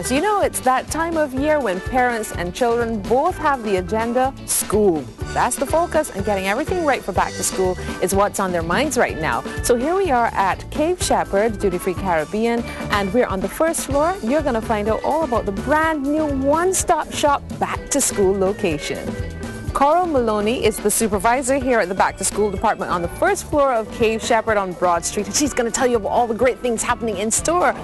Yes, you know, it's that time of year when parents and children both have the agenda, school. That's the focus, and getting everything right for back to school is what's on their minds right now. So here we are at Cave Shepherd, Duty Free Caribbean, and we're on the first floor. You're going to find out all about the brand new one-stop shop back to school location. Coral Maloney is the supervisor here at the Back to School department on the first floor of Cave Shepherd on Broad Street, and she's going to tell you about all the great things happening in store.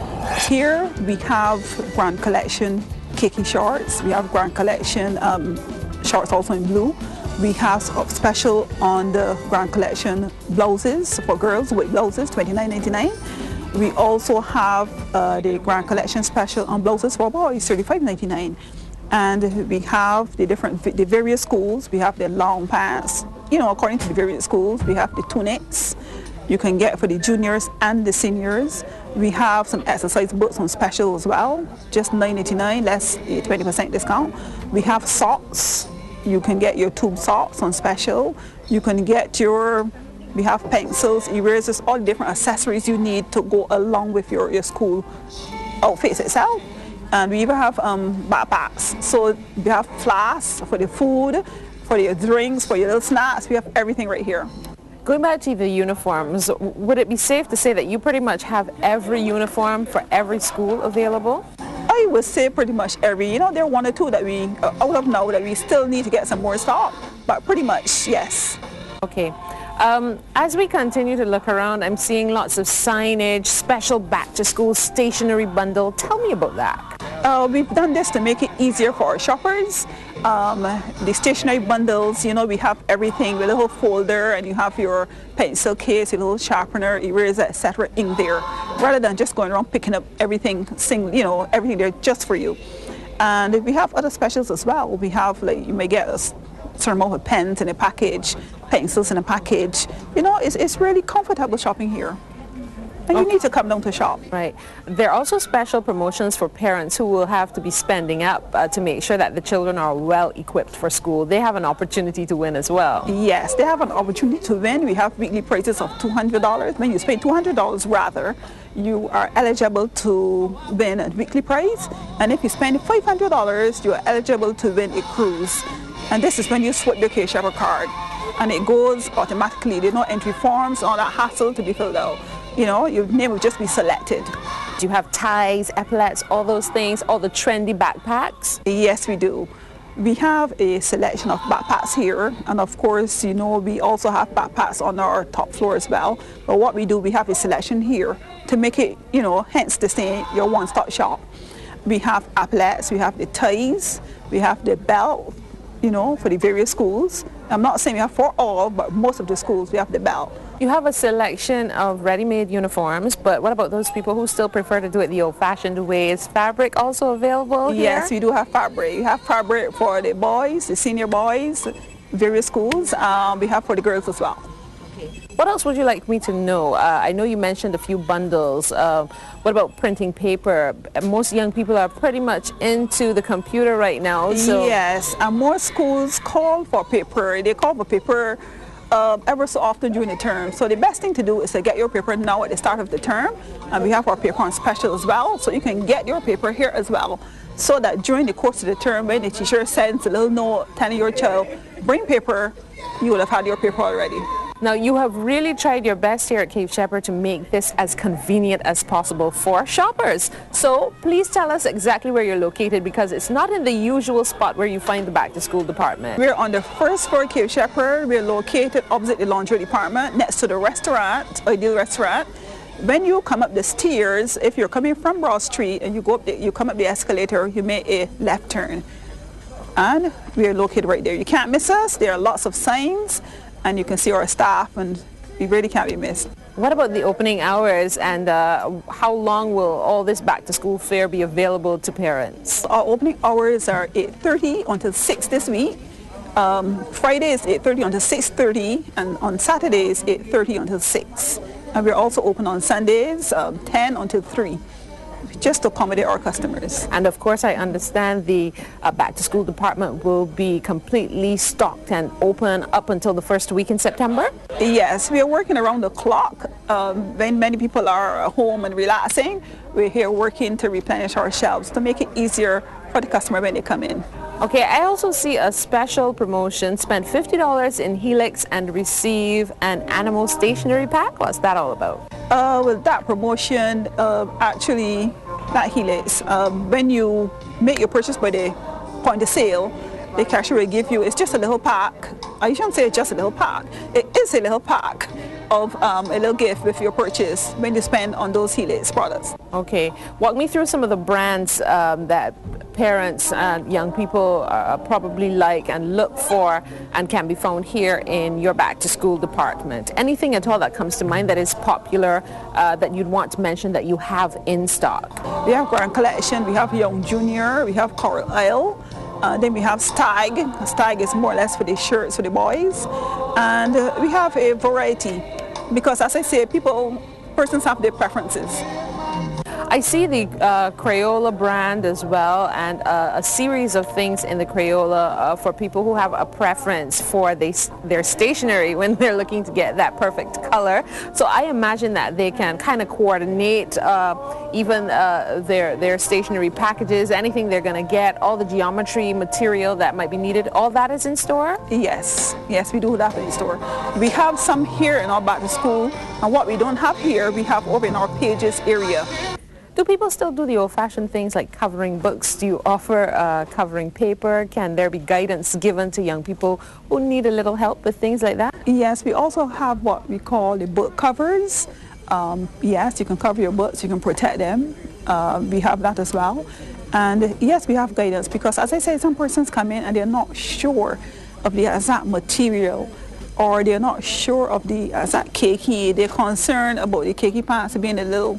Here we have Grand Collection khaki shorts. We have Grand Collection shorts also in blue. We have special on the Grand Collection blouses for girls with blouses, $29.99. We also have the Grand Collection special on blouses for boys, $35.99. And we have the various schools. We have the long pants, you know, according to the various schools. We have the tunics you can get for the juniors and the seniors. We have some exercise boots on special as well, just $9.99, less a 20% discount. We have socks. You can get your tube socks on special. You can get we have pencils, erasers, all the different accessories you need to go along with your school outfits itself. And we even have backpacks. So we have flasks for the food, for your drinks, for your little snacks. We have everything right here. Going back to the uniforms, would it be safe to say that you pretty much have every uniform for every school available? I would say pretty much every. You know, there are one or two that we, out of now, that we still need to get some more stock. But pretty much, yes. Okay. As we continue to look around, I'm seeing lots of signage, special back-to-school stationery bundle. Tell me about that. We've done this to make it easier for our shoppers. The stationery bundles, you know, we have everything with a little folder, and you have your pencil case, your little sharpener, eraser, etc. in there, rather than just going around picking up everything, you know, everything there just for you. And we have other specials as well. We have, like, you may get a certain amount of pens in a package, pencils in a package. You know, it's really comfortable shopping here. And you need to come down to shop. Right. There are also special promotions for parents who will have to be spending up to make sure that the children are well equipped for school. They have an opportunity to win as well. Yes, they have an opportunity to win. We have weekly prizes of $200. When you spend $200 rather, you are eligible to win a weekly prize. And if you spend $500, you are eligible to win a cruise. And this is when you swap your Cave Shepherd card. And it goes automatically. There's no entry forms, all that hassle to be filled out. You know, your name will just be selected. Do you have ties, epaulets, all those things, all the trendy backpacks? Yes, we do. We have a selection of backpacks here, and of course, you know, we also have backpacks on our top floor as well. But what we do, we have a selection here to make it, you know, hence the saying, your one-stop shop. We have epaulets, we have the ties, we have the belt, you know, for the various schools. I'm not saying we have for all, but most of the schools we have the belt. You have a selection of ready-made uniforms, but what about those people who still prefer to do it the old-fashioned way? Is fabric also available here? Yes, we do have fabric. We have fabric for the boys, the senior boys, various schools. We have for the girls as well. Okay. What else would you like me to know? I know you mentioned a few bundles. What about printing paper? Most young people are pretty much into the computer right now. So. Yes, and more schools call for paper. They call for paper ever so often during the term. So the best thing to do is to get your paper now at the start of the term. And we have our paper on special as well. So you can get your paper here as well. So that during the course of the term, when the teacher sends a little note telling your child, bring paper, you will have had your paper already. Now, you have really tried your best here at Cave Shepherd to make this as convenient as possible for shoppers. So please tell us exactly where you're located, because it's not in the usual spot where you find the Back to School department. We're on the first floor of Cave Shepherd. We're located opposite the laundry department, next to the restaurant, Ideal Restaurant. When you come up the stairs, if you're coming from Broad Street and you go up you come up the escalator, you make a left turn. And we're located right there. You can't miss us. There are lots of signs. And you can see our staff, and we really can't be missed. What about the opening hours, and how long will all this back-to-school fare be available to parents? Our opening hours are 8:30 until 6 this week. Friday is 8:30 until 6:30, and on Saturdays 8:30 until 6. And we're also open on Sundays, 10 until 3. just to accommodate our customers. And of course, I understand the back-to-school department will be completely stocked and open up until the first week in September? Yes, we are working around the clock. When many people are home and relaxing, we're here working to replenish our shelves to make it easier for the customer when they come in. Okay, I also see a special promotion. Spend $50 in Helix and receive an animal stationery pack. What's that all about? Well, that promotion, actually, not Helix. When you make your purchase by the point of sale, the cashier will give you, it's just a little pack. I shouldn't say it's just a little pack. It is a little pack of a little gift with your purchase when you spend on those Helix products. Okay, walk me through some of the brands that parents and young people probably like and look for and can be found here in your back-to-school department. Anything at all that comes to mind that is popular that you'd want to mention that you have in stock? We have Grand Collection, we have Young Junior, we have Coral Isle. Then we have Stag. Stag is more or less for the shirts for the boys. And we have a variety because, as I say, persons have their preferences. I see the Crayola brand as well, and a series of things in the Crayola for people who have a preference for their stationery when they're looking to get that perfect color. So I imagine that they can kind of coordinate even their stationery packages, anything they're going to get, all the geometry material that might be needed. All that is in store? Yes, we do that in store. We have some here in our back to school, and what we don't have here, we have over in our pages area. Do people still do the old-fashioned things like covering books? Do you offer covering paper? Can there be guidance given to young people who need a little help with things like that? Yes, we also have what we call the book covers. Yes, you can cover your books, you can protect them. We have that as well. And yes, we have guidance because, as I say, some persons come in and they're not sure of the exact material, or they're not sure of the exact keiki. They're concerned about the keiki pants being a little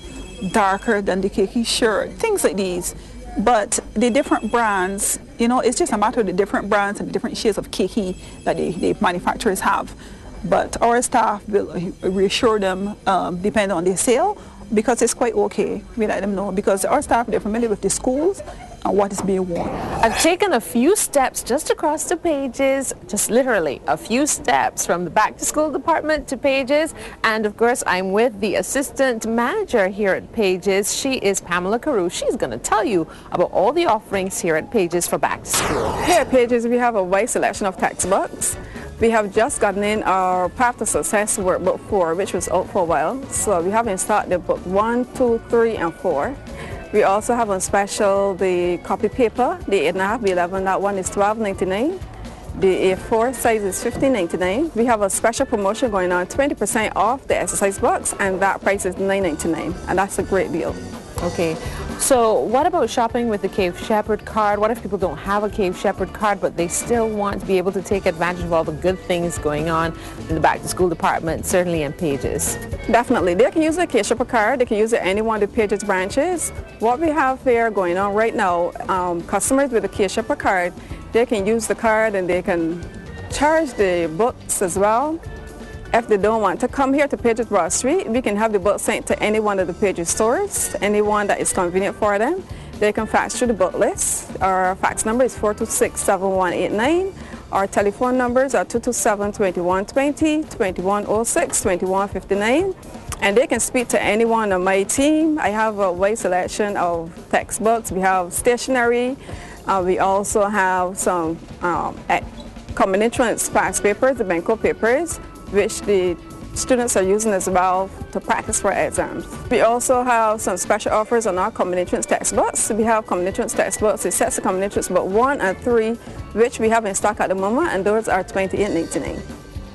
darker than the keiki shirt, things like these. But the different brands, it's just a matter of the different brands and the different shades of keiki that the manufacturers have. But our staff will reassure them, depending on their sale, because it's quite okay. We let them know because our staff, they're familiar with the schools and what is being worn. I've taken a few steps just across the pages, just literally a few steps from the back-to-school department to Pages, and of course I'm with the assistant manager here at Pages. She is Pamela Carew. She's going to tell you about all the offerings here at Pages for back-to-school. Here at Pages we have a wide selection of textbooks. We have just gotten in our Path to Success workbook 4, which was out for a while. So we have in stock the book 1, 2, 3, and 4. We also have on special the copy paper, the 8.5 by 11, that one is $12.99. The A4 size is $15.99. We have a special promotion going on, 20% off the exercise books, and that price is $9.99, and that's a great deal. Okay, so what about shopping with the Cave Shepherd card? What if people don't have a Cave Shepherd card but they still want to be able to take advantage of all the good things going on in the back-to-school department, certainly in Pages? Definitely. They can use the Cave Shepherd card. They can use it at any one of the Pages branches. What we have here going on right now, customers with the Cave Shepherd card, they can use the card and they can charge the books as well. If they don't want to come here to Pages Broad Street, we can have the book sent to any one of the Pages stores, anyone that is convenient for them. They can fax through the book list. Our fax number is 426-7189. Our telephone numbers are 227-2120, 2106, 2159. And they can speak to anyone on my team. I have a wide selection of textbooks. We have stationery. We also have some common entrance fax papers, the Benko papers, which the students are using as well to practice for exams. We also have some special offers on our common entrance textbooks. We have common entrance textbooks, it sets of common entrance book 1 and 3, which we have in stock at the moment, and those are $28.99.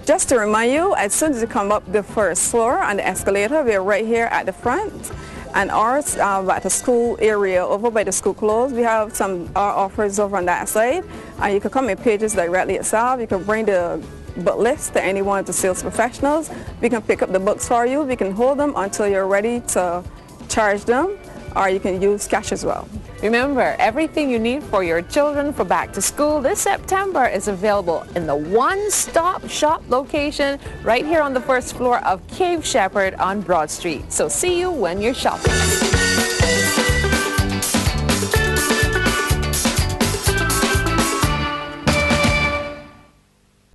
Just to remind you, as soon as you come up the first floor on the escalator, we're right here at the front. And ours at the school area over by the school clothes, we have some offers over on that side. And you can come in Pages directly itself. You can bring the book list to any one of the sales professionals. We can pick up the books for you. We can hold them until you're ready to charge them, or you can use cash as well. Remember, everything you need for your children for back to school this September is available in the one-stop shop location right here on the first floor of Cave Shepherd on Broad Street. So see you when you're shopping.